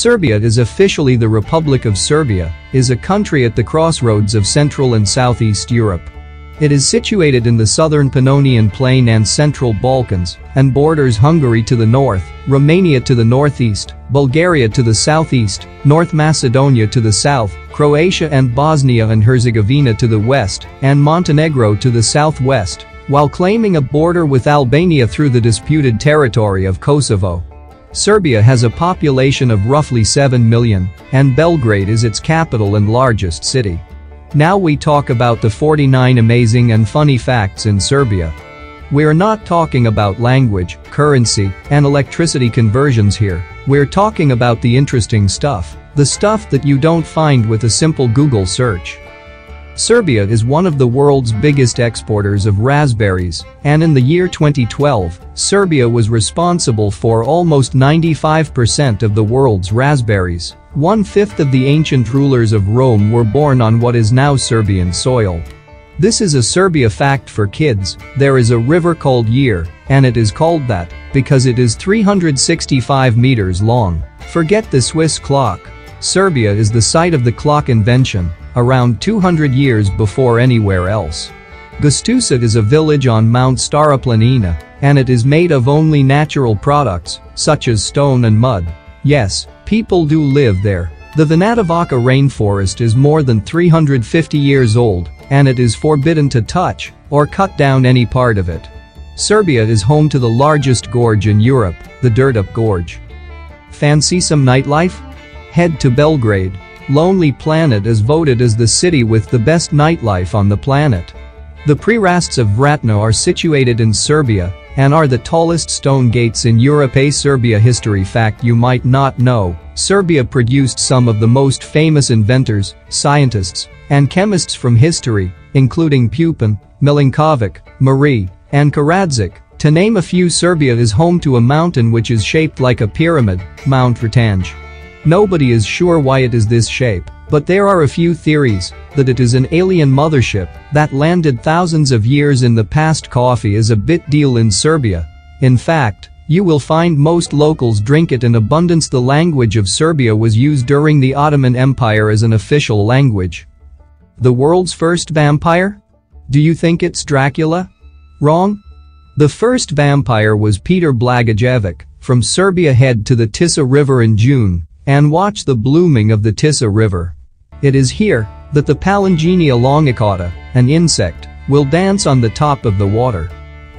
Serbia is officially the Republic of Serbia, is a country at the crossroads of Central and Southeast Europe. It is situated in the southern Pannonian Plain and Central Balkans, and borders Hungary to the north, Romania to the northeast, Bulgaria to the southeast, North Macedonia to the south, Croatia and Bosnia and Herzegovina to the west, and Montenegro to the southwest, while claiming a border with Albania through the disputed territory of Kosovo. Serbia has a population of roughly 7 million, and Belgrade is its capital and largest city. Now we talk about the 49 amazing and funny facts in Serbia. We're not talking about language, currency, and electricity conversions here. We're talking about the interesting stuff, the stuff that you don't find with a simple Google search. Serbia is one of the world's biggest exporters of raspberries, and in the year 2012, Serbia was responsible for almost 95% of the world's raspberries. 1/5 of the ancient rulers of Rome were born on what is now Serbian soil. This is a Serbia fact for kids. There is a river called Jer, and it is called that because it is 365 meters long. Forget the Swiss clock. Serbia is the site of the clock invention, around 200 years before anywhere else. Gustusa is a village on Mount Stara Planina, and it is made of only natural products, such as stone and mud. Yes, people do live there. The Vanatavaca rainforest is more than 350 years old, and it is forbidden to touch or cut down any part of it. Serbia is home to the largest gorge in Europe, the Đerdap Gorge. Fancy some nightlife? Head to Belgrade. Lonely Planet is voted as the city with the best nightlife on the planet. The Prerasts of Vratna are situated in Serbia and are the tallest stone gates in Europe. A Serbia history fact you might not know: Serbia produced some of the most famous inventors, scientists, and chemists from history, including Pupin, Milankovic, Marie, and Karadzic. To name a few, Serbia is home to a mountain which is shaped like a pyramid, Mount Ratanj. Nobody is sure why it is this shape, but there are a few theories that it is an alien mothership that landed thousands of years in the past. Coffee is a big deal in Serbia. In fact, you will find most locals drink it in abundance. The language of Serbia was used during the Ottoman Empire as an official language. The world's first vampire? Do you think it's Dracula? Wrong. The first vampire was Peter Blagojevic. From Serbia, head to the Tisa River in June and watch the blooming of the Tisa River. It is here that the Palangenia longicauda, an insect, will dance on the top of the water.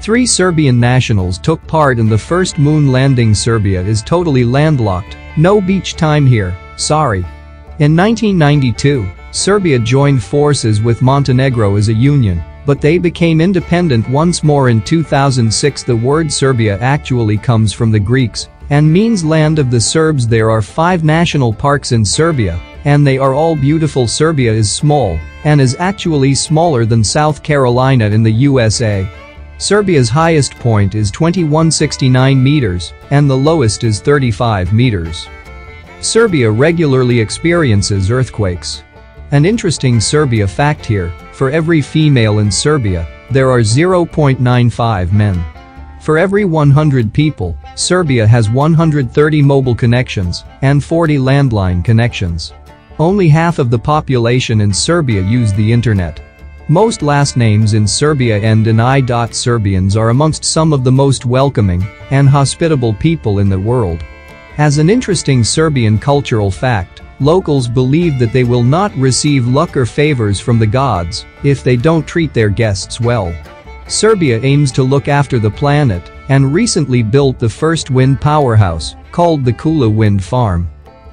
3 Serbian nationals took part in the first moon landing. Serbia is totally landlocked, no beach time here, sorry. In 1992, Serbia joined forces with Montenegro as a union, but they became independent once more in 2006. The word Serbia actually comes from the Greeks and means land of the Serbs. There are 5 national parks in Serbia, and they are all beautiful. Serbia is small and is actually smaller than South Carolina in the USA. Serbia's highest point is 2169 meters, and the lowest is 35 meters. Serbia regularly experiences earthquakes. An interesting Serbia fact here: for every female in Serbia, there are 0.95 men. For every 100 people, Serbia has 130 mobile connections and 40 landline connections. Only half of the population in Serbia use the internet. Most last names in Serbia end in I. Serbians are amongst some of the most welcoming and hospitable people in the world. As an interesting Serbian cultural fact, locals believe that they will not receive luck or favors from the gods if they don't treat their guests well. Serbia aims to look after the planet and recently built the first wind powerhouse, called the Kula Wind Farm.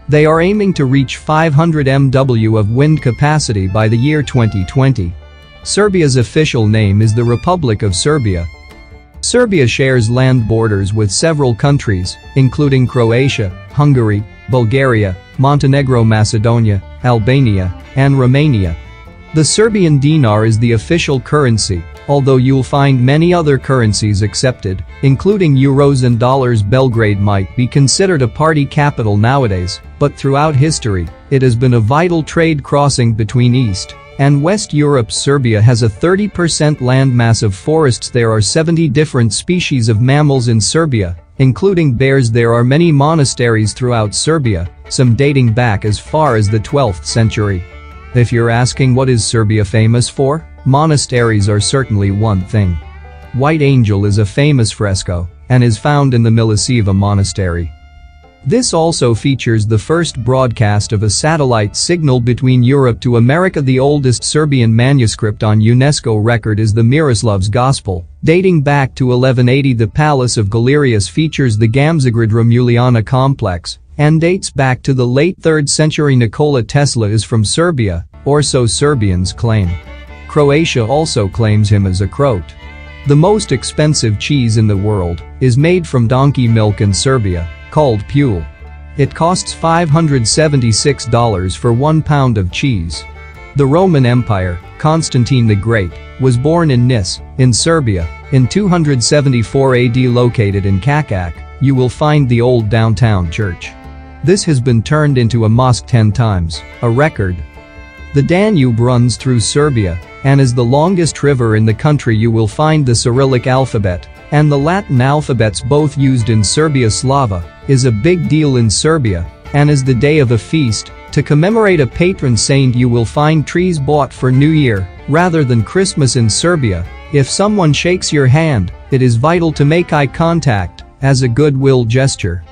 They are aiming to reach 500 MW of wind capacity by the year 2020. Serbia's official name is the Republic of Serbia. Serbia shares land borders with several countries, including Croatia, Hungary, Bulgaria, Montenegro, Macedonia, Albania, and Romania. The Serbian dinar is the official currency, although you'll find many other currencies accepted, including euros and dollars. Belgrade might be considered a party capital nowadays, but throughout history, it has been a vital trade crossing between East and West Europe. Serbia has a 30% landmass of forests. There are 70 different species of mammals in Serbia, including bears. There are many monasteries throughout Serbia, some dating back as far as the 12th century. If you're asking what is Serbia famous for, monasteries are certainly one thing. White Angel is a famous fresco and is found in the Miloseva Monastery. This also features the first broadcast of a satellite signal between Europe to America. The oldest Serbian manuscript on UNESCO record is the Miroslav's Gospel, dating back to 1180. The Palace of Galerius features the Gamzigrad Romuliana complex and dates back to the late 3rd century. Nikola Tesla is from Serbia, or so Serbians claim. Croatia also claims him as a Croat. The most expensive cheese in the world is made from donkey milk in Serbia, called pule. It costs $576 for 1 pound of cheese. The Roman Empire, Constantine the Great, was born in Nis, in Serbia, in 274 AD. Located in Kakak, you will find the old downtown church. This has been turned into a mosque 10 times, a record. The Danube runs through Serbia and is the longest river in the country. You will find the Cyrillic alphabet and the Latin alphabets both used in Serbia. Slava is a big deal in Serbia and is the day of a feast to commemorate a patron saint. You will find trees bought for New Year rather than Christmas in Serbia. If someone shakes your hand, it is vital to make eye contact as a goodwill gesture.